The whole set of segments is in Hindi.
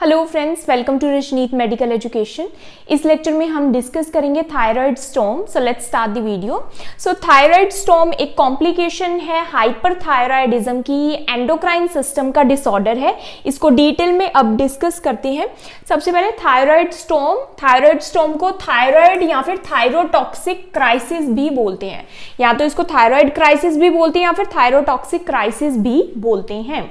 Hello friends, welcome to Rajneet medical education. इस लेक्चर में हम डिस्कस करेंगे thyroid storm. So let's start the video. So thyroid storm एक कॉम्प्लिकेशन है हाइपरथायराइडिज्म की, एंडोक्राइन सिस्टम का डिसऑर्डर है। इसको डिटेल में अब डिस्कस करते हैं। सबसे पहले थायराइड स्टॉर्म को थायराइड या फिर थायरोटॉक्सिक क्राइसिस भी बोलते हैं, या तो इसको थायराइड क्राइसिस भी बोलते हैं या फिर थायरोटॉक्सिक क्राइसिस भी बोलते हैं।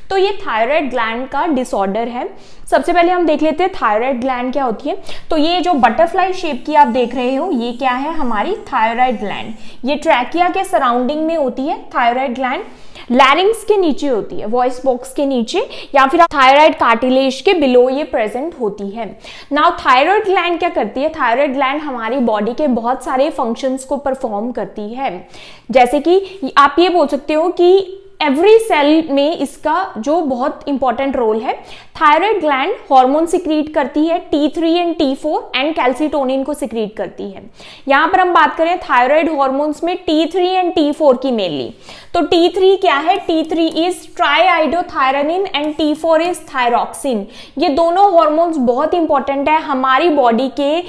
तो ये थायराइड ग्लैंड का डिसऑर्डर है। सबसे पहले हम देख लेते हैं थायराइड ग्लैंड क्या होती है। तो ये जो बटरफ्लाई शेप की आप देख रहे हो, ये क्या है? हमारी थायराइड ग्लैंड। ये ट्रैकिया के सराउंडिंग में होती है थायराइड ग्लैंड। लैरिंग्स के नीचे होती है, वॉइस बॉक्स के नीचे, या फिर थायराइड कार्टिलेज के बिलो ये प्रेजेंट होती है। नाउ थायराइड ग्लैंड क्या करती है? थायराइड ग्लैंड हमारी बॉडी के बहुत सारे फंक्शंस को परफॉर्म करती है। जैसे कि आप ये बोल सकते हो कि एवरी सेल में इसका जो बहुत इंपॉर्टेंट रोल है। थायराइड ग्लैंड हार्मोन सिक्रीट करती है, T3 and T4 and calcitonin को सिक्रीट करती है। यहां पर हम बात करें थायराइड हार्मोन्स में T3 एंड T4 की मेनली। तो T3 क्या है? T3 is triiodothyronine and T4 is thyroxine. ये दोनों हार्मोन्स बहुत इंपॉर्टेंट है हमारी बॉडी के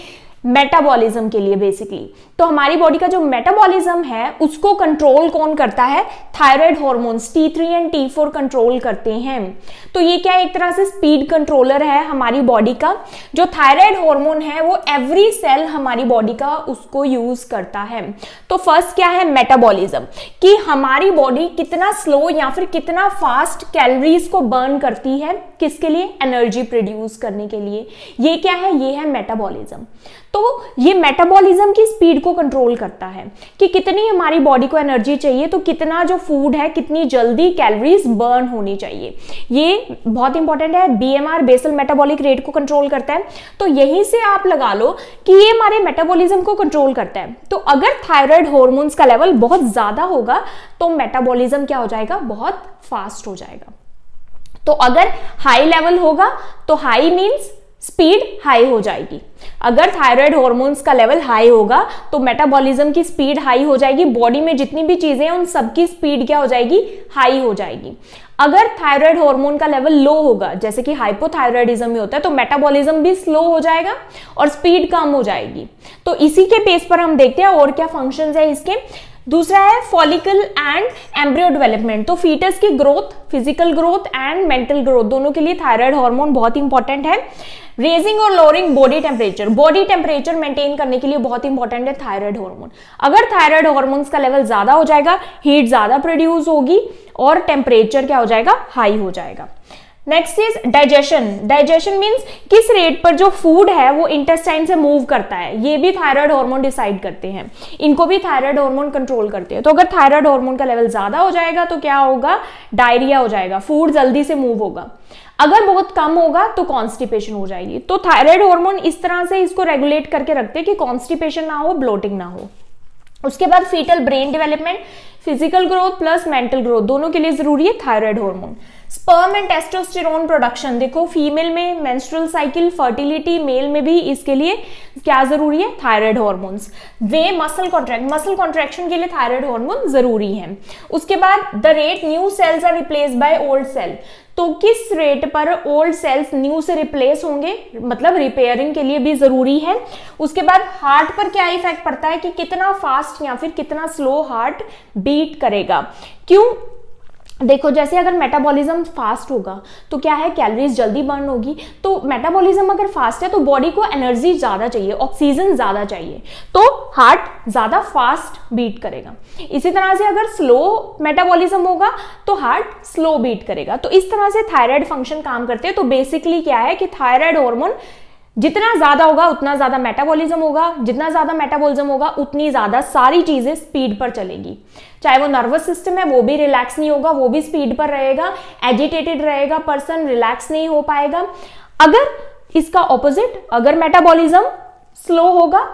मेटाबॉलिज्म के लिए बेसिकली। तो हमारी बॉडी का जो मेटाबॉलिज्म है उसको कंट्रोल कौन करता है? Thyroid hormones T3 and T4 control करते हैं। तो ये क्या एक तरह से स्पीड कंट्रोलर है हमारी बॉडी का। जो थायराइड हार्मोन है वो एवरी सेल हमारी बॉडी का उसको यूज करता है। तो फर्स्ट क्या है? मेटाबॉलिज्म, कि हमारी बॉडी कितना स्लो या फिर कितना फास्ट कैलोरीज को बर्न करती है, किसके लिए? एनर्जी प्रोड्यूस करने के लिए। ये क्या है? ये है मेटाबॉलिज्म। तो ये मेटाबॉलिज्म की स्पीड को कंट्रोल करता है कि कितनी हमारी बॉडी को एनर्जी चाहिए, तो कितना जो फूड है कितनी जल्दी कैलोरीज बर्न होनी चाहिए। ये बहुत इंपॉर्टेंट है। BMR बेसल मेटाबॉलिक रेट को कंट्रोल करता है। तो यहीं से आप लगा लो कि ये हमारे मेटाबॉलिज्म को कंट्रोल करता है। तो अगर थायराइड हार्मोन्स का लेवल बहुत ज्यादा होगा तो मेटाबॉलिज्म क्या हो जाएगा? बहुत फास्ट हो जाएगा। तो अगर हाई लेवल होगा तो हाई मीन्स स्पीड हाई हो जाएगी। अगर थायराइड हार्मोन्स का लेवल हाई होगा तो मेटाबॉलिज्म की स्पीड हाई हो जाएगी। बॉडी में जितनी भी चीजें हैं उन सबकी स्पीड क्या हो जाएगी? हाई हो जाएगी। अगर थायराइड हार्मोन का लेवल लो होगा, जैसे कि हाइपोथायराइडिज्म में होता है, तो मेटाबॉलिज्म भी स्लो हो जाएगा और स्पीड कम हो जाएगी। तो इसी के बेस पर हम देखते हैं और क्या फंक्शंस है इसके। दूसरा है फॉलिकल एंड एम्ब्रियो डेवलपमेंट। तो फीटस की growth, physical growth and mental growth दोनों के लिए थायराइड हार्मोन बहुत इंपॉर्टेंट है। रेजिंग और लोअरिंग बॉडी टेम्परेचर मेंटेन करने के लिए बहुत इंपॉर्टेंट है थायराइड हार्मोन। अगर थायराइड हार्मोन्स का लेवल ज्यादा हो जाएगा, हीट ज्यादा प्रोड्यूस होगी और टेम्परेचर क्या हो जाएगा? हाई हो जाएगा। नेक्स्ट इज डाइजेशन मींस किस रेट पर जो फूड है वो इंटेस्टाइन से मूव करता है, ये भी थायराइड हार्मोन डिसाइड करते हैं। इनको भी थायराइड हार्मोन कंट्रोल करते हैं। तो अगर थायराइड हार्मोन का लेवल ज्यादा हो जाएगा तो क्या होगा? डायरिया हो जाएगा, फूड जल्दी से मूव होगा। अगर बहुत कम होगा तो कॉन्स्टिपेशन हो जाएगी। तो थायराइड हार्मोन इस तरह से इसको रेगुलेट करके रखते हैं कि कॉन्स्टिपेशन ना हो, ब्लोटिंग ना हो। उसके बाद fetal brain development, physical growth plus mental growth दोनों के लिए जरूरी है thyroid hormone. Sperm and testosterone production, देखो फीमेल में मेंस्ट्रुअल साइकिल, फर्टिलिटी, मेल में भी इसके लिए क्या जरूरी है? Thyroid hormones. वे मसल कॉन्ट्रैक्शन के लिए थायराइड हार्मोन जरूरी है। उसके बाद the rate new cells are replaced by old cell, तो किस रेट पर ओल्ड सेल्स न्यू से रिप्लेस होंगे, मतलब रिपेयरिंग के लिए भी जरूरी है। उसके बाद हार्ट पर क्या इफेक्ट पड़ता है कि कितना फास्ट या फिर कितना स्लो हार्ट बीट करेगा। क्यों? देखो जैसे अगर मेटाबॉलिज्म फास्ट होगा तो क्या है? कैलोरीज जल्दी बर्न होगी। तो मेटाबॉलिज्म अगर फास्ट है तो बॉडी को एनर्जी ज्यादा चाहिए, ऑक्सीजन ज्यादा चाहिए, तो हार्ट ज्यादा फास्ट बीट करेगा। इसी तरह से अगर स्लो मेटाबॉलिज्म होगा तो हार्ट स्लो बीट करेगा। तो इस तरह से थायराइड फंक्शन काम करते हैं। तो बेसिकली क्या है कि थायराइड हार्मोन जितना ज्यादा होगा उतना ज्यादा मेटाबॉलिज्म होगा, जितना ज्यादा मेटाबॉलिज्म होगा उतनी ज्यादा सारी चीजें स्पीड पर चलेगी। चाहे वो नर्वस सिस्टम है वो भी रिलैक्स नहीं होगा, वो भी स्पीड पर रहेगा, एजिटेटेड रहेगा पर्सन, रिलैक्स नहीं हो पाएगा। अगर इसका ऑपोजिट, अगर मेटाबॉलिज्म स्लो होगा,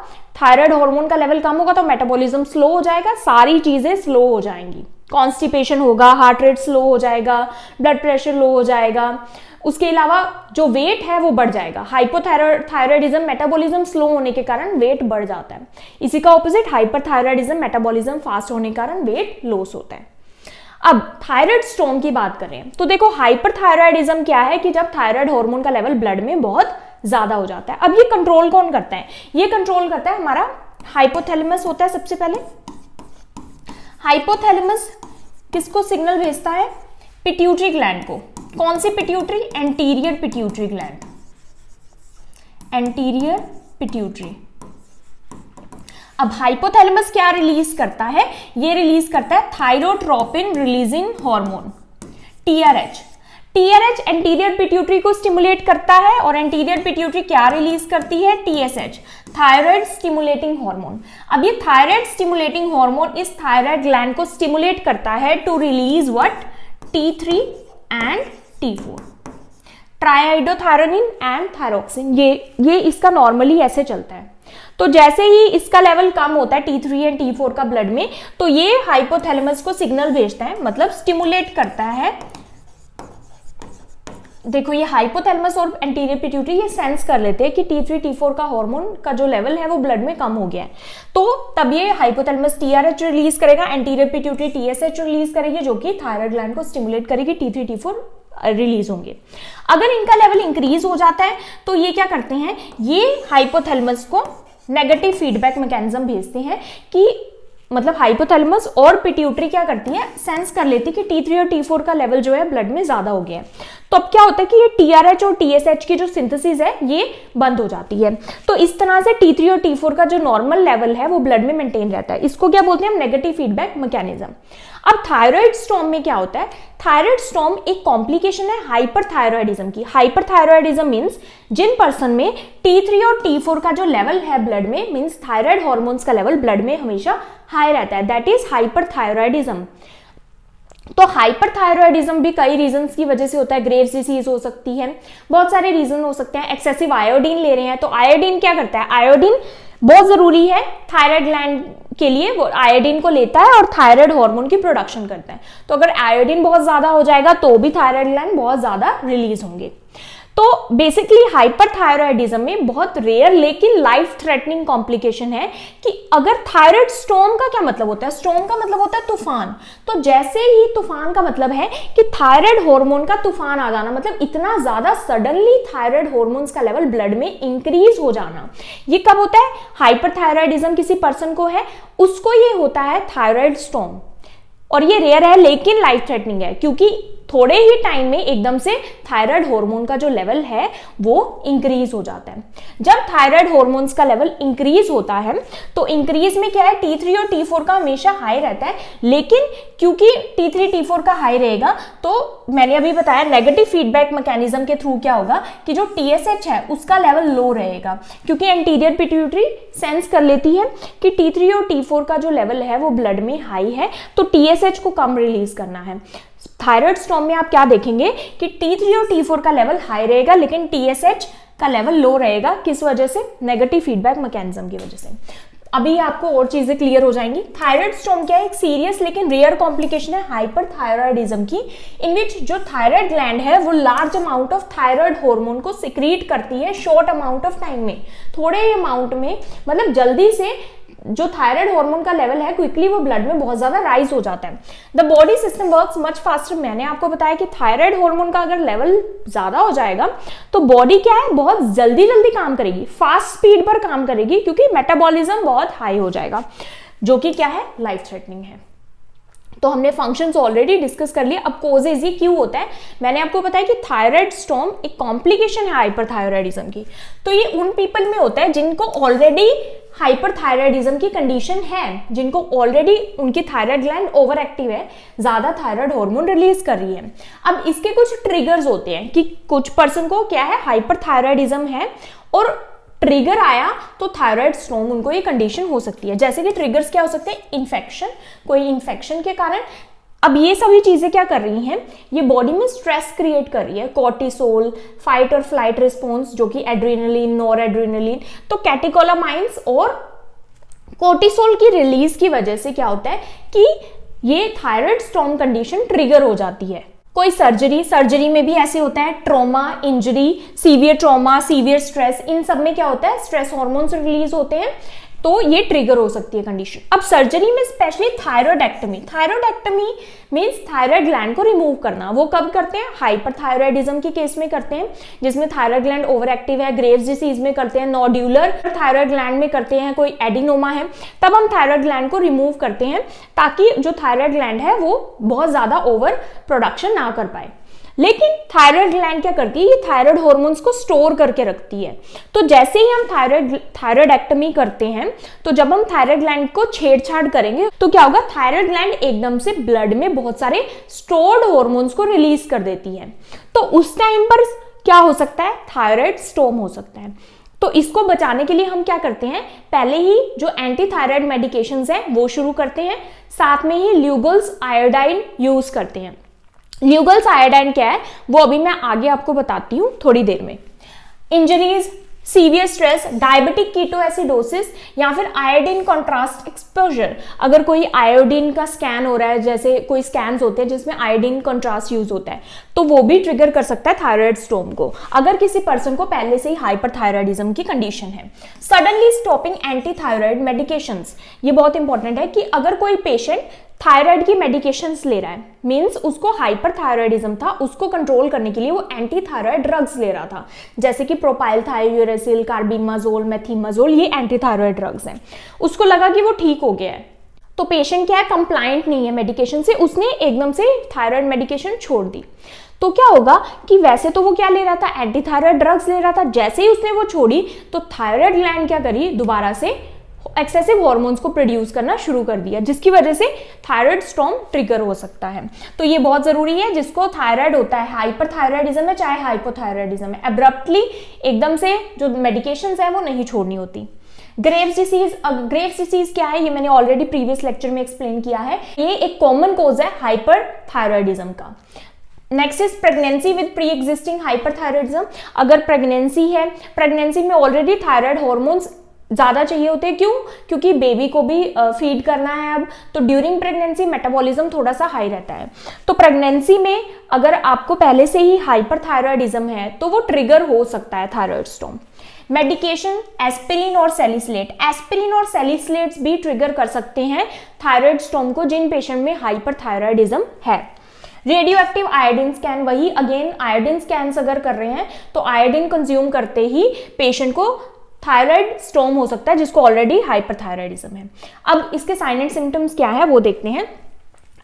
थायराइड हार्मोन का लेवल कम होगा तो मेटाबॉलिज्म स्लो हो जाएगा, सारी चीजें स्लो हो जाएंगी। कॉन्स्टिपेशन होगा, हार्ट रेट स्लो हो जाएगा, ब्लड प्रेशर लो हो जाएगा। उसके अलावा जो वेट है वो बढ़ जाएगा। हाइपोथायराइडिज्म मेटाबॉलिज्म स्लो होने के कारण वेट बढ़ जाता है। इसी का ऑपोजिट हाइपरथायराइडिज्म मेटाबॉलिज्म फास्ट होने के कारण वेट लॉस होता है। अब थायराइड स्टोम की बात करें तो देखो हाइपरथायराइडिज्म क्या है कि जब थायराइड हार्मोन का लेवल ब्लड में बहुत ज्यादा हो जाता है। अब ये कंट्रोल कौन करता है? ये कंट्रोल करता है हमारा हाइपोथैलेमस होता है सबसे पहले। हाइपोथैलेमस किसको सिग्नल भेजता है? पिट्यूटरी ग्लैंड को। कौन सी pituitary? Anterior pituitary gland, anterior pituitary. अब हाइपोथैलेमस क्या रिलीज करता है? ये रिलीज करता है thyrotropin releasing hormone, TRH. TRH anterior pituitary को स्टिमुलेट करता है और एंटीरियर पिट्यूटरी क्या रिलीज करती है? TSH, thyroid stimulating hormone. अब ये थायराइड स्टिमुलेटिंग हार्मोन इस थायराइड ग्लैंड को स्टिमुलेट करता है to release what? T3 and T4, triiodothyronine and thyroxine. ये इसका नॉर्मली ऐसे चलता है। तो जैसे ही इसका लेवल कम होता है T3 एंड T4 का ब्लड में, तो ये हाइपोथैलेमस को सिग्नल भेजता है, मतलब स्टिमुलेट करता है। देखो ये हाइपोथैलेमस और एंटीरियर पिट्यूटरी ये सेंस कर लेते हैं कि T3 T4 का हार्मोन का जो लेवल है वो ब्लड में कम हो गया है, तो तब ये हाइपोथैलेमस टीआरएच रिलीज करेगा, एंटीरियर पिट्यूटरी टीएसएच रिलीज करेगी, जो कि थायराइड ग्लैंड को स्टिमुलेट करेगी, T3 T4 रिलीज होंगे। अगर इनका लेवल इंक्रीज हो जाता है तो ये क्या करते हैं? ये हाइपोथैलेमस को नेगेटिव फीडबैक मैकेनिज्म भेजते हैं कि मतलब हाइपोथैलेमस और पिट्यूटरी क्या करती है? सेंस कर लेती है कि T3 और T4 का लेवल जो है ब्लड में ज्यादा हो गया है। तो अब क्या होता है कि ये टीआरएच और टीएसएच की जो सिंथेसिस है ये बंद हो जाती है। तो इस तरह से T3 और T4 का जो नॉर्मल लेवल है वो ब्लड में मेंटेन रहता है। इसको क्या बोलते हैं हम? Negative feedback mechanism. अब थायराइड स्टॉर्म में क्या होता है? थायराइड स्टॉर्म एक कॉम्प्लिकेशन है हाइपरथायरॉयडिज्म की। हाइपरथायरॉयडिज्म मींस जिन पर्सन में T3 और T4 का जो लेवल है ब्लड में, मींस थायराइड हार्मोन्स का लेवल ब्लड में हमेशा हाई रहता है, दैट इज हाइपरथायरॉयडिज्म। तो हाइपरथायरॉयडिज्म भी कई रीजंस की वजह से होता है। ग्रेव्स डिसीज हो सकती है, बहुत सारे रीजन हो सकते हैं। एक्सेसिव आयोडीन ले रहे हैं, तो आयोडीन क्या करता है? आयोडीन बहुत जरूरी है थायराइड ग्लैंड के लिए, वो आयोडीन को लेता है और थायराइड हार्मोन की प्रोडक्शन करता है। तो अगर आयोडीन बहुत ज्यादा हो जाएगा तो भी थायराइड ग्लैंड बहुत ज्यादा रिलीज होंगे। तो बेसिकली हाइपरथायरॉयडिज्म में बहुत रेयर लेकिन लाइफ थ्रेटनिंग कॉम्प्लिकेशन है कि अगर थायराइड स्टॉर्म का क्या मतलब होता है? स्टॉर्म का मतलब होता है तूफान। तो जैसे ही तूफान का मतलब है कि थायराइड हार्मोन का तूफान आ जाना, मतलब इतना ज्यादा सडनली थायराइड हार्मोन्स का लेवल ब्लड में इंक्रीज हो जाना। ये कब होता है? हाइपरथायरॉयडिज्म किसी पर्सन को है उसको ये होता है थायराइड स्टॉर्म, और ये रेयर है लेकिन लाइफ थ्रेटनिंग है, क्योंकि थोड़े ही टाइम में एकदम से थायराइड हार्मोन का जो लेवल है वो इंक्रीज हो जाता है। जब थायराइड हार्मोन्स का लेवल इंक्रीज होता है तो इंक्रीज में क्या है? T3 और T4 का हमेशा हाई रहता है, लेकिन क्योंकि T3 T4 का हाई रहेगा तो मैंने अभी बताया नेगेटिव फीडबैक मैकेनिज्म के थ्रू क्या होगा कि जो TSH है उसका लेवल लो रहेगा, क्योंकि एंटीरियर पिट्यूटरी सेंस कर लेती है कि T3 और T4 का जो लेवल है वो ब्लड में हाई है, तो TSH को कम रिलीज करना है। थायराइड स्टॉर्म में आप क्या देखेंगे कि T3 और T4 का लेवल हाई रहेगा लेकिन TSH का लेवल लो रहेगा। किस वजह से? नेगेटिव फीडबैक मैकेनिज्म की वजह से। अभी आपको और चीजें क्लियर हो जाएंगी। थायराइड स्टॉर्म क्या है? एक सीरियस लेकिन रेयर कॉम्प्लिकेशन है हाइपरथायरॉयडिज्म की, इन विच जो थायराइड ग्लैंड है वो large amount of thyroid hormone को सिक्रीट करती है शॉर्ट अमाउंट ऑफ टाइम में, थोड़े अमाउंट में, मतलब जल्दी से जो थायराइड हार्मोन का लेवल है क्विकली वो ब्लड में बहुत ज्यादा राइज हो जाता है। The body system works much faster. मैंने आपको बताया कि थायराइड हार्मोन का अगर लेवल ज्यादा हो जाएगा तो बॉडी क्या है? बहुत जल्दी जल्दी काम करेगी, फास्ट स्पीड पर काम करेगी, क्योंकि मेटाबॉलिज्म बहुत हाई हो जाएगा, जो कि क्या है? लाइफ थ्रेटनिंग है। तो हमने फंक्शंस ऑलरेडी डिस्कस कर लिए। अब कोजेज ये क्यों होता है? मैंने आपको बताया कि थायराइड स्टॉर्म एक कॉम्प्लिकेशन है हाइपरथायरॉयडिज्म की। तो ये उन पीपल में होता है जिनको ऑलरेडी हाइपरथायरॉयडिज्म की कंडीशन है, जिनको ऑलरेडी उनकी थायराइड ग्लैंड ओवर एक्टिव है, ज्यादा थायराइड हार्मोन रिलीज कर रही है। अब इसके कुछ ट्रिगर्स होते हैं कि कुछ पर्सन को क्या है? हाइपरथायरॉयडिज्म है और ट्रिगर आया तो थायराइड स्टॉर्म उनको ये कंडीशन हो सकती है। जैसे कि ट्रिगर्स क्या हो सकते हैं? इन्फेक्शन, कोई इन्फेक्शन के कारण। अब ये सभी चीजें क्या कर रही हैं? ये बॉडी में स्ट्रेस क्रिएट कर रही है, कॉर्टिसोल, फाइट और फ्लाइट रिस्पॉन्स, जो कि एड्रेनलिन, नॉर एड्रेनलिन, तो कैटेकोलामाइंस और कॉर्टिसोल की रिलीज की वजह से क्या होता है कि ये थायराइड स्टॉर्म कंडीशन ट्रिगर हो जाती है। कोई सर्जरी में भी ऐसे होता है, trauma, injury, severe trauma, severe stress, इन सब में क्या होता है? स्ट्रेस हार्मोन्स रिलीज होते हैं, तो ये ट्रिगर हो सकती है कंडीशन। अब सर्जरी में स्पेशली थायरॉयडेक्टमी मीन्स थायराइड ग्लैंड को रिमूव करना। वो कब करते हैं? हाइपरथायरॉयडिज्म के केस में करते हैं, जिसमें थायराइड ग्लैंड ओवर एक्टिव है, ग्रेव्स डिसीज में करते हैं, नोड्यूलर थायराइड ग्लैंड में करते हैं, कोई एडिनोमा है, तब हम थायराइड ग्लैंड को रिमूव करते हैं ताकि जो थायराइड ग्लैंड है वो बहुत ज्यादा ओवर प्रोडक्शन ना कर पाए। लेकिन थायराइड ग्लैंड क्या करती है? ये थायराइड हार्मोन्स को स्टोर करके रखती है। तो जैसे ही हम थायराइडेक्टमी करते हैं, तो जब हम थायराइड ग्लैंड को छेड़छाड़ करेंगे तो क्या होगा? थायराइड ग्लैंड एकदम से ब्लड में बहुत सारे स्टोर्ड हार्मोन्स को रिलीज कर देती है। तो उस टाइम पर क्या हो सकता है? थायराइड स्टोम हो सकता है। तो इसको बचाने के लिए हम क्या करते हैं? पहले ही जो एंटी थायराइड मेडिकेशंस हैं वो शुरू करते हैं, साथ में ही ल्यूगल्स आयोडाइन यूज करते हैं। ल्यूगल्स आयोडाइन क्या है वो अभी मैं आगे आपको बताती हूँ थोड़ी देर में। Injuries, severe stress, diabetic ketoacidosis या फिर आयोडीन कॉन्ट्रास्ट एक्सपोजर। अगर कोई आयोडीन का स्कैन हो रहा है, जैसे कोई स्कैन्स होते हैं जिसमें आयोडीन कॉन्ट्रास्ट यूज होता है, तो वो भी ट्रिगर कर सकता है थायराइड स्टोम को, अगर किसी पर्सन को पहले से ही हाइपरथायराइडिज्म की कंडीशन है। Suddenly stopping anti thyroid medications, ये बहुत इंपॉर्टेंट है कि अगर कोई पेशेंट थायराइड की मेडिकेशंस ले रहा है, मींस उसको हाइपरथायराइडिज्म था, उसको कंट्रोल करने के लिए वो एंटी थायराइड ड्रग्स ले रहा था, जैसे कि प्रोपाइलथायोयूरेसिल, कार्बिमाजोल, मेथिमाजोल, ये एंटी थायराइड ड्रग्स हैं। उसको लगा कि वो ठीक हो गया है, तो पेशेंट क्या है? कंप्लायंट नहीं है मेडिकेशन से, उसने एकदम से थायराइड मेडिकेशन छोड़ दी। तो क्या होगा कि वैसे तो वो क्या ले रहा था? एंटी थायराइड ड्रग्स ले रहा था। जैसे ही उसने वो छोड़ी तो थायराइड ग्लैंड क्या करी? दोबारा से एक्सेसिव हार्मोन्स को प्रोड्यूस करना शुरू कर दिया, जिसकी वजह से थायराइड स्टोम ट्रिगर हो सकता है। तो ये बहुत जरूरी है, जिसको थायराइड होता है, हाइपरथायराइडिज्म है चाहे हाइपोथायराइडिज्म है, एब्रप्टली एकदम से जो मेडिकेशंस है वो नहीं छोड़नी होती। ग्रेव्स डिसीज क्या है? ये मैंने ऑलरेडी प्रीवियस लेक्चर में एक्सप्लेन किया है। ये एक कॉमन कोज है हाइपरथायराइडिज्म का। Next is pregnancy with pre existing hyperthyroidism. अगर प्रेगनेंसी है, प्रेगनेंसी में ऑलरेडी थायराइड हार्मोन्स ज्यादा चाहिए होते हैं, क्यों? क्योंकि बेबी को भी फीड करना है अब, तो ड्यूरिंग प्रेगनेंसी मेटाबॉलिज्म थोड़ा सा हाई रहता है। तो प्रेगनेंसी में अगर आपको पहले से ही हाइपरथायराइडिज्म है तो वो ट्रिगर हो सकता है थायराइड स्टोम। मेडिकेशन, एस्पिरिन और सैलिसिलेट। एस्पिरिन और सैलिसिलेट्स भी ट्रिगर कर सकते हैं थायराइड स्टोम को, जिन पेशेंट में हाइपरथायराइडिज्म है। रेडियो एक्टिव आयोडीन स्कैन, वही अगेन आयोडीन स्कैन्स अगर कर रहे हैं तो आयोडीन कंज्यूम करते ही पेशेंट को थायराइड स्टोम हो सकता है, जिसको ऑलरेडी हाइपरथायराइडिज्म है। अब इसके साइन एंड सिम्टम्स क्या है वो देखते हैं।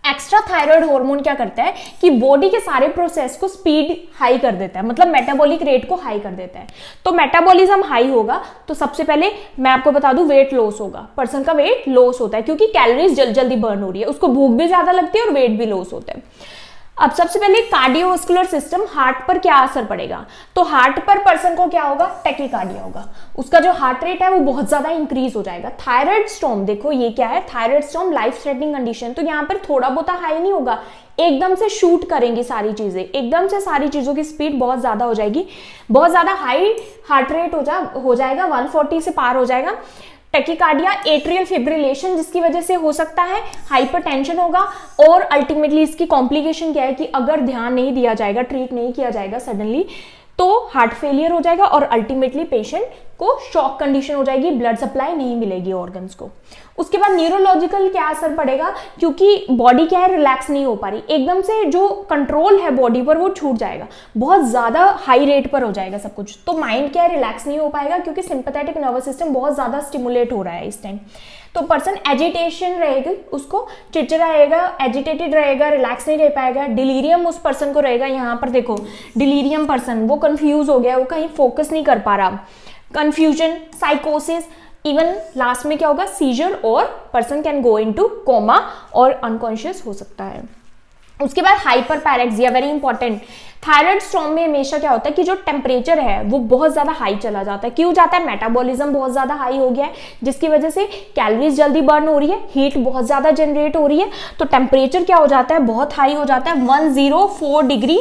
एक्स्ट्रा थायराइड हार्मोन क्या करता है कि बॉडी के सारे प्रोसेस को स्पीड हाई कर देता है, मतलब मेटाबॉलिक रेट को हाई कर देता है। तो मेटाबॉलिज्म हाई होगा तो सबसे पहले मैं आपको बता दूं वेट लॉस होगा, पर्सन का वेट लॉस होता है, क्योंकि कैलोरीज जल्दी बर्न हो रही है, उसको भूख भी ज्यादा लगती है और वेट भी लॉस होता है। अब सबसे पहले कार्डियोवास्कुलर सिस्टम, हार्ट पर क्या असर पड़ेगा? तो हार्ट पर पर्सन को क्या होगा? टैकीकार्डिया होगा, उसका जो हार्ट रेट है वो बहुत ज्यादा इंक्रीज हो जाएगा। थायराइड स्टोम, देखो ये क्या है? थायराइड स्टोम लाइफ थ्रेटनिंग कंडीशन, तो यहाँ पर थोड़ा बहुत हाई नहीं होगा, एकदम से शूट करेंगी सारी चीजें, एकदम से सारी चीजों की स्पीड बहुत ज्यादा हो जाएगी, बहुत ज्यादा हाई हार्ट रेट हो जाएगा, 140 से पार हो जाएगा। टैकीकार्डिया, एट्रियल फिब्रिलेशन जिसकी वजह से हो सकता है, हाइपरटेंशन होगा, और अल्टीमेटली इसकी कॉम्प्लिकेशन क्या है कि अगर ध्यान नहीं दिया जाएगा, ट्रीट नहीं किया जाएगा सडनली, तो हार्ट फेलियर हो जाएगा और अल्टीमेटली पेशेंट को शॉक कंडीशन हो जाएगी, ब्लड सप्लाई नहीं मिलेगी ऑर्गन्स को। उसके बाद न्यूरोलॉजिकल क्या असर पड़ेगा? क्योंकि बॉडी क्या है? रिलैक्स नहीं हो पा रही, एकदम से जो कंट्रोल है बॉडी पर वो छूट जाएगा, बहुत ज्यादा हाई रेट पर हो जाएगा सब कुछ। तो माइंड क्या है? रिलैक्स नहीं हो पाएगा, क्योंकि सिंपैथेटिक नर्वस सिस्टम बहुत ज्यादा स्टिमुलेट हो रहा है इस टाइम। तो पर्सन एजिटेशन रहेगी, उसको चिड़चिड़ा रहेगा, एजिटेटेड रहेगा, रिलैक्स नहीं रह पाएगा। डिलीरियम उस पर्सन को रहेगा, यहाँ पर देखो डिलीरियम पर्सन, वो कंफ्यूज हो गया, वो कहीं फोकस नहीं कर पा रहा, कंफ्यूजन, साइकोसिस, इवन लास्ट में क्या होगा? सीजर, और person can go into coma और अनकॉन्शियस हो सकता है। उसके बाद hyperpyrexia, very important. Thyroid storm में हमेशा क्या होता है कि जो टेम्परेचर है वो बहुत ज्यादा हाई चला जाता है। क्यों जाता है? मेटाबॉलिज्म बहुत ज्यादा हाई हो गया है, जिसकी वजह से कैलोरीज जल्दी बर्न हो रही है, हीट बहुत ज्यादा जनरेट हो रही है, तो टेम्परेचर क्या हो जाता है? बहुत हाई हो जाता है, 104 डिग्री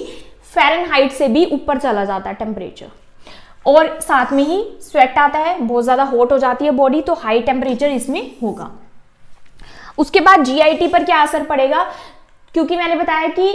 फ़ारेनहाइट से भी ऊपर चला जाता है टेम्परेचर। और साथ में ही स्वेट आता है, बहुत ज्यादा हॉट हो जाती है बॉडी, तो हाई टेम्परेचर इसमें होगा। उसके बाद जीआईटी पर क्या असर पड़ेगा? क्योंकि मैंने बताया कि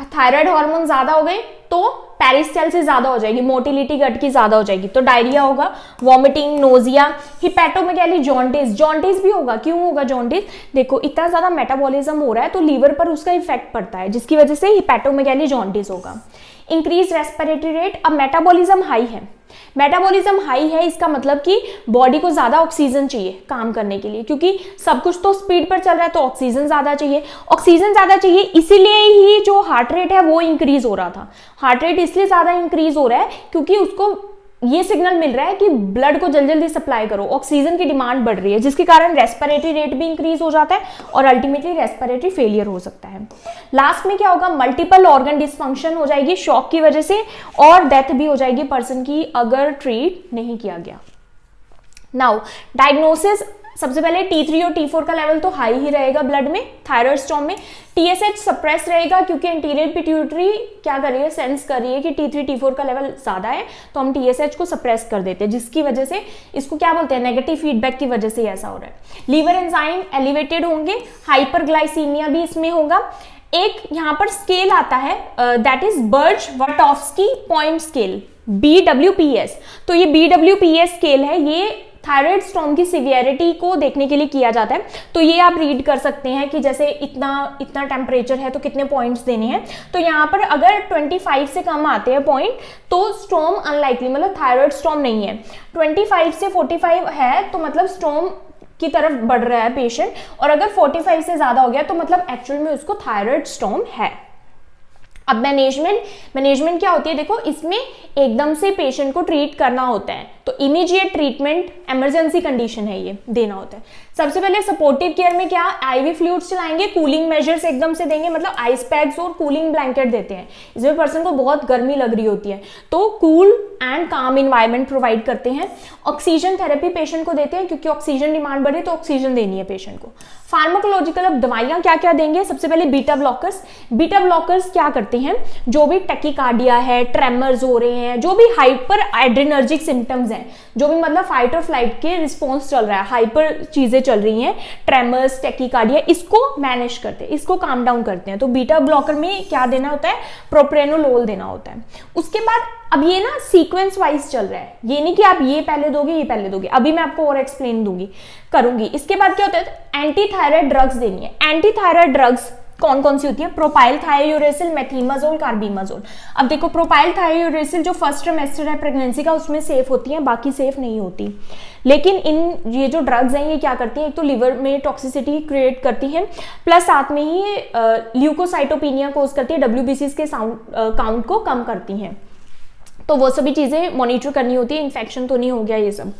थायराइड हार्मोन ज्यादा हो गए तो पेरिस्टाइल से ज्यादा हो जाएगी, मोटिलिटी गट की ज्यादा हो जाएगी तो डायरिया होगा, वॉमिटिंग, नोजिया, हिपैटोमेगैली, जॉन्डिस, जॉन्डिस भी होगा। क्यों होगा जॉन्डिस? देखो इतना ज्यादा मेटाबॉलिज्म हो रहा है तो लीवर पर उसका इफेक्ट पड़ता है जिसकी वजह से हिपैटोमेगैली जॉन्डिस होगा। इंक्रीज रेस्पिरेटरी रेट, अब मेटाबॉलिज्म हाई है, मेटाबॉलिज्म हाई है इसका मतलब कि बॉडी को ज्यादा ऑक्सीजन चाहिए काम करने के लिए, क्योंकि सब कुछ तो स्पीड पर चल रहा है तो ऑक्सीजन ज्यादा चाहिए, ऑक्सीजन ज्यादा चाहिए, इसीलिए ही जो हार्ट रेट है वो इंक्रीज हो रहा था। हार्ट रेट इसलिए ज्यादा इंक्रीज हो रहा है क्योंकि उसको ये सिग्नल मिल रहा है कि ब्लड को जल्दी जल्दी सप्लाई करो, ऑक्सीजन की डिमांड बढ़ रही है, जिसके कारण रेस्पिरेटरी रेट भी इंक्रीज हो जाता है और अल्टीमेटली रेस्पिरेटरी फेलियर हो सकता है। लास्ट में क्या होगा, मल्टीपल ऑर्गन डिसफंक्शन हो जाएगी शॉक की वजह से और डेथ भी हो जाएगी पर्सन की अगर ट्रीट नहीं किया गया। नाउ डायग्नोसिस, सबसे पहले T3 और T4 का लेवल तो हाई ही रहेगा ब्लड में, थायराइड स्टोम में। TSH सप्रेस रहेगा क्योंकि एंटीरियर पिट्यूटरी क्या कर रही है, सेंस कर रही है कि T3 T4 का लेवल ज्यादा है तो हम TSH को सप्रेस कर देते हैं, जिसकी वजह से इसको क्या बोलते हैं, नेगेटिव फीडबैक की वजह से ऐसा हो रहा है। लीवर एंजाइम एलिवेटेड होंगे, हाइपरग्लाइसीमिया भी इसमें होगा। एक यहाँ पर स्केल आता है that is Burch Wartofsky point scale, BWPS। तो ये BWPS स्केल है, ये थायराइड स्टोम की सिवियरिटी को देखने के लिए किया जाता है। तो ये आप रीड कर सकते हैं कि जैसे इतना टेम्परेचर है तो कितने पॉइंट्स देने हैं। तो यहाँ पर अगर 25 से कम आते हैं पॉइंट तो स्टोम अनलाइकली, मतलब थायराइड स्टोम नहीं है। 25 से 45 है तो मतलब स्टोम की तरफ बढ़ रहा है पेशेंट, और अगर 45 से ज्यादा हो गया तो मतलब एक्चुअल में उसको थायराइड स्टोम है। अब मैनेजमेंट क्या होती है, देखो इसमें एकदम से पेशेंट को ट्रीट करना होता है तो इमीडिएट ट्रीटमेंट, इमरजेंसी कंडीशन है ये देना होता है। सबसे पहले सपोर्टिव केयर में क्या, आईवी फ्लूइड्स चलाएंगे, कूलिंग मेजर्स एकदम से देंगे, मतलब आइस पैक्स और कूलिंग ब्लैंकेट देते हैं। इसमें पर्सन को बहुत गर्मी लग रही होती है तो cool and calm environment provide करते हैं। ऑक्सीजन थेरेपी पेशेंट को देते हैं क्योंकि ऑक्सीजन डिमांड बढ़े तो ऑक्सीजन देनी है पेशेंट को। फार्माकोलॉजिकल, अब दवाइयां क्या क्या देंगे, सबसे पहले बीटा ब्लॉकर्स। बीटा ब्लॉकर्स क्या करते हैं, जो भी टैकीकार्डिया है, ट्रेमर्स हो रहे हैं, जो भी हाइपर एड्रेनर्जिक सिम्टम्स हैं, जो भी मतलब फाइट और फ्लाइट के रिस्पॉन्स चल रहा है, हाइपर चीजें चल रही हैं, ट्रेमर्स, टैकीकार्डिया, इसको मैनेज करते हैं, इसको काम डाउन करते हैं। तो बीटा ब्लॉकर में क्या देना होता है, प्रोप्रेनोलोल देना होता है। उसके बाद अब ये ना सीक्वेंस वाइज चल रहा है, ये नहीं कि आप ये पहले दोगे ये पहले दोगे, अभी मैं आपको और एक्सप्लेन करूंगी। इसके बाद क्या होता है, एंटी थायराइड ड्रग्स देनी है। एंटी थायराइड ड्रग्स कौन कौन सी होती है, प्रोपाइल थायोयूरेसिल, मेथिमाजोल, कार्बिमाजोल। अब देखो प्रोपाइल थायोयूरेसिल जो फर्स्ट ट्रिमेस्टर है प्रेगनेंसी का उसमें सेफ होती है, बाकी सेफ नहीं होती। लेकिन ये जो ड्रग्स हैं ये क्या करती हैं, एक तो लिवर में टॉक्सिसिटी क्रिएट करती हैं, प्लस साथ में ही ल्यूकोसाइटोपिनिया कोज करती है, WBCs के काउंट को कम करती हैं। तो वो सभी चीजें मॉनिटर करनी होती है, इन्फेक्शन तो नहीं हो गया ये सब।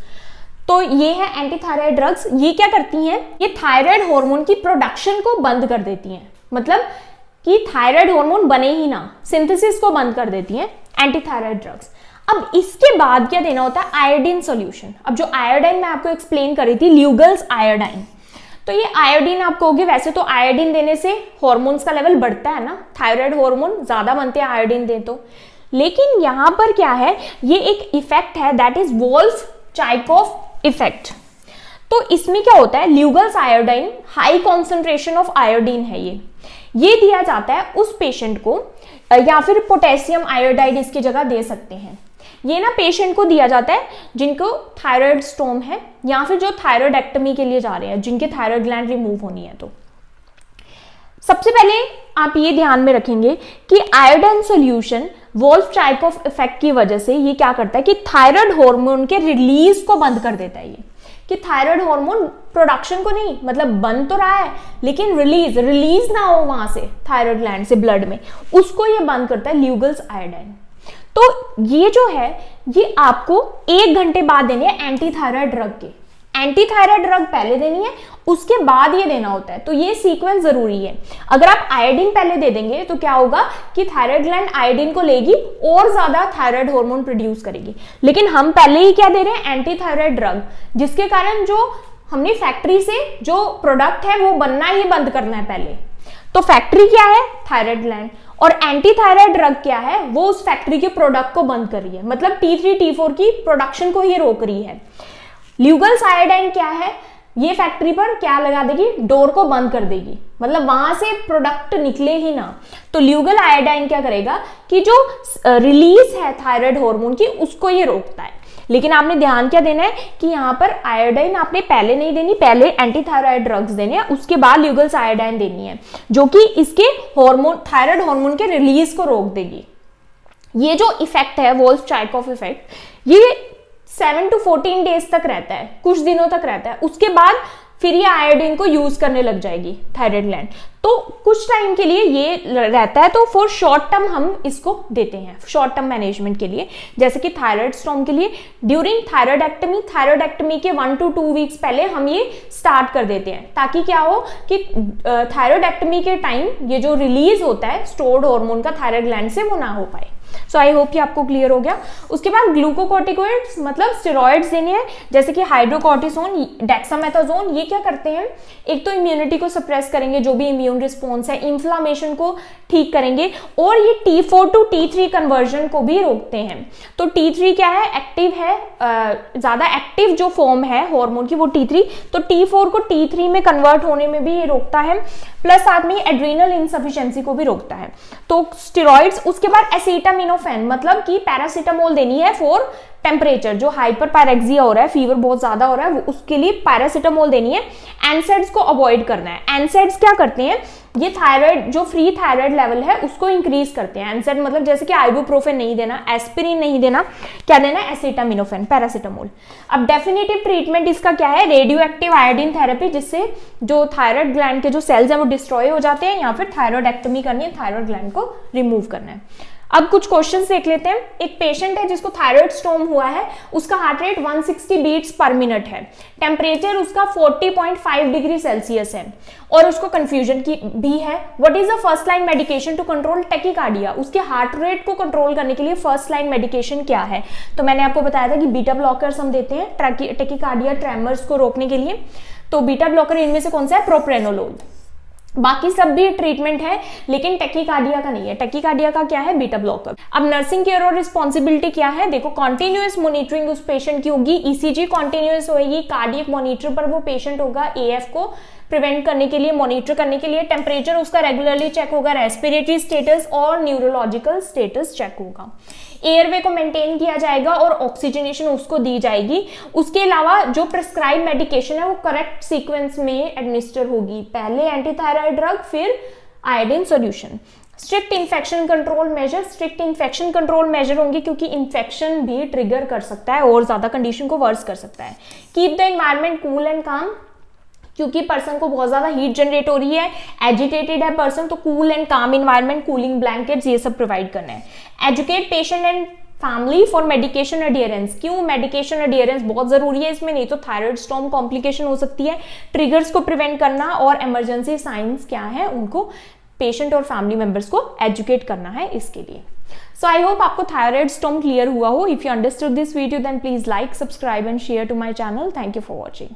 तो ये है एंटी थायराइड ड्रग्स। ये क्या करती हैं, ये थायराइड हार्मोन की प्रोडक्शन को बंद कर देती हैं, मतलब कि थायराइड हार्मोन बने ही ना, सिंथेसिस को बंद कर देती हैं एंटी थायराइड ड्रग्स। अब इसके बाद क्या देना होता है, आयोडीन सॉल्यूशन। अब जो आयोडीन मैं आपको एक्सप्लेन कर रही थी, ल्यूगल्स आयोडीन, तो ये आयोडीन आप कहोगे वैसे तो आयोडीन देने से हार्मोन्स का लेवल बढ़ता है ना, थायराइड हार्मोन ज्यादा बनते हैं आयोडीन दे तो, लेकिन यहां पर क्या है, ये एक इफेक्ट है दैट इज वोल्फ-चाइकोफ इफेक्ट। तो इसमें क्या होता है, Lugol's iodine, high concentration of iodine है ये दिया जाता है उस पेशेंट को, या फिर पोटेशियम आयोडाइड इसकी जगह दे सकते हैं। ये ना पेशेंट को दिया जाता है जिनको थायराइड स्टोम है या फिर जो थायराइडेक्टमी के लिए जा रहे हैं, जिनके थायराइड ग्लैंड रिमूव होनी है। तो सबसे पहले आप ये ध्यान में रखेंगे कि आयोडीन सॉल्यूशन वोल्फ-चाइकोफ इफेक्ट की वजह से ये क्या करता है कि थायराइड हार्मोन के रिलीज को बंद कर देता है। ये कि थायराइड हार्मोन प्रोडक्शन को नहीं, मतलब बन तो रहा है लेकिन रिलीज ना हो वहां से थायराइड ग्लैंड से ब्लड में, उसको ये बंद करता है ल्यूगल्स आयोडीन। तो ये जो है ये आपको 1 घंटे बाद देनी है एंटी थायराइड ड्रग के। एंटी थायराइड ड्रग पहले देनी है, उसके बाद ये देना होता है। तो ये सीक्वेंस जरूरी है। अगर आप आयोडीन पहले दे देंगे तो क्या होगा कि थायराइड ग्लैंड आयोडीन को लेगी और ज्यादा थायराइड हार्मोन प्रोड्यूस करेगी, लेकिन हम पहले ही क्या दे रहे हैं, एंटी थायराइड ड्रग, जिसके कारण जो हमने फैक्ट्री से जो प्रोडक्ट है वो बनना ही बंद करना है पहले। तो फैक्ट्री क्या है, थायराइड ग्लैंड, और एंटी थायराइड ड्रग क्या है, वो उस फैक्ट्री के प्रोडक्ट को बंद कर रही है, मतलब T3 T4 की प्रोडक्शन को ही रोक रही है। ल्यूगल्स आयोडीन क्या है, ये फैक्ट्री पर क्या लगा देगी, डोर को बंद कर देगी, मतलब वहां से प्रोडक्ट निकले ही ना। तो ल्यूगल आयोडाइन क्या करेगा कि जो रिलीज है थायराइड हार्मोन की उसको ये रोकता है। लेकिन आपने ध्यान क्या देना है कि यहाँ पर आयोडाइन आपने पहले नहीं देनी, पहले एंटी थायराइड ड्रग्स देने हैं, उसके बाद ल्यूगल्स आयोडाइन देनी है जो कि इसके हार्मोन, थायराइड हार्मोन के रिलीज को रोक देगी। ये जो इफेक्ट है वोल्फ-चाइकोफ इफेक्ट, ये 7 to 14 डेज तक रहता है, कुछ दिनों तक रहता है। उसके बाद फिर ये आयोडीन को यूज करने लग जाएगी थायराइड ग्लैंड, तो कुछ टाइम के लिए ये रहता है। तो फॉर शॉर्ट टर्म हम इसको देते हैं, शॉर्ट टर्म मैनेजमेंट के लिए, जैसे कि थायराइड स्टॉर्म के लिए ड्यूरिंग थायराइडेक्टमी के 1 to 2 वीक्स पहले हम ये स्टार्ट कर देते हैं, ताकि क्या हो कि थायराइडेक्टमी के टाइम ये जो रिलीज होता है स्टोर्ड हार्मोन का थायराइड ग्लैंड से वो ना हो पाए। सो आई होप कि आपको क्लियर हो गया। उसके बाद ग्लूकोकॉर्टिकोइड्स मतलब स्टेरॉइड्स देने हैं, जैसे कि हाइड्रोकॉर्टिसोन, डेक्सामेथासोन। ये क्या करते हैं, एक तो इम्यूनिटी को सप्रेस करेंगे, जो भी इम्यून रिस्पॉन्स है, इन्फ्लामेशन को ठीक करेंगे, और ये T4 to T3 कन्वर्जन को भी रोकते हैं। तो T3 क्या है, एक्टिव है, ज्यादा एक्टिव जो फॉर्म है हार्मोन की वो T3, तो T4 को T3 में कन्वर्ट होने में भी ये रोकता है, प्लस साथ में एड्रीनल इनसफिशिएंसी को भी रोकता है। तो स्टेरॉइड्स। उसके बाद एसिटामिनोफेन, मतलब कि पैरासीटामोल देनी है फॉर टेम्परेचर, जो हाइपर पायरेक्सिया हो रहा है, फीवर बहुत ज्यादा हो रहा है, उसके लिए पैरासीटामोल देनी है। एनसेड्स को अवॉइड करना है। एनसेड्स क्या करते हैं, ये थायराइड, जो फ्री थायराइड लेवल है उसको इंक्रीज करते हैं। एनसेड मतलब जैसे कि आइबुप्रोफेन नहीं देना, एस्पिरिन नहीं देना, क्या देना है, एसिटामिनोफेन, पैरासीटामोल। अब डेफिनेटिव ट्रीटमेंट इसका क्या है, रेडियो एक्टिव आयोडीन थेरेपी, जिससे जो थायराइड ग्लैंड के जो सेल्स हैं वो डिस्ट्रॉय हो जाते हैं, या फिर थायराइडेक्टमी करनी है, थायराइड ग्लैंड को रिमूव करना है। अब कुछ क्वेश्चंस देख लेते हैं। एक पेशेंट है जिसको थायराइड स्टोम हुआ है, उसका heart rate 160 beats per minute है, टेम्परेचर उसका 40.5 डिग्री सेल्सियस है, और उसको कंफ्यूजन की भी है। What is the first line medication to control tachycardia, उसके हार्ट रेट को कंट्रोल करने के लिए फर्स्ट लाइन मेडिकेशन क्या है। तो मैंने आपको बताया था कि बीटा ब्लॉकर्स हम देते हैं टैकीकार्डिया ट्रेमर्स को रोकने के लिए। तो बीटा ब्लॉकर इनमें से कौन सा है, प्रोप्रेनोलोल। बाकी सब भी ट्रीटमेंट है, लेकिन टैकीकार्डिया का नहीं है। टैकीकार्डिया का क्या है, बीटा ब्लॉकर। अब नर्सिंग केयर और रिस्पॉन्सिबिलिटी क्या है, देखो कॉन्टिन्यूअस मॉनिटरिंग उस पेशेंट की होगी, ईसीजी कॉन्टिन्यूअस होगी, कार्डियक मॉनिटर पर वो पेशेंट होगा, एएफ को प्रिवेंट करने के लिए, मॉनिटर करने के लिए, टेम्परेचर उसका रेगुलरली चेक होगा, रेस्पिरेटरी स्टेटस और न्यूरोलॉजिकल स्टेटस चेक होगा, एयरवे को मेंटेन किया जाएगा और ऑक्सीजनेशन उसको दी जाएगी। उसके अलावा जो प्रिस्क्राइब मेडिकेशन है वो करेक्ट सीक्वेंस में एडमिनिस्टर होगी, पहले एंटीथायराइड ड्रग फिर iodine solution. Strict infection control measure होंगे, क्योंकि इन्फेक्शन भी ट्रिगर कर सकता है और ज्यादा कंडीशन को वर्स कर सकता है। Keep the environment cool and काम, क्योंकि पर्सन को बहुत ज्यादा हीट जनरेट हो रही है, एजिटेटेड है पर्सन, तो cool and calm environment, cooling blankets, ये सब प्रोवाइड करना है। Educate patient and family for medication adherence. क्यों मेडिकेशन अडियरेंस बहुत जरूरी है इसमें, नहीं तो थायराइड स्टॉर्म कॉम्प्लिकेशन हो सकती है। ट्रिगर्स को प्रिवेंट करना और इमरजेंसी साइंस क्या है उनको पेशेंट और फैमिली मेंबर्स को एजुकेट करना है इसके लिए। सो आई होप आपको थायराइड स्टॉर्म क्लियर हुआ हो। If you understood this video then please like, subscribe and share to my channel. Thank you for watching.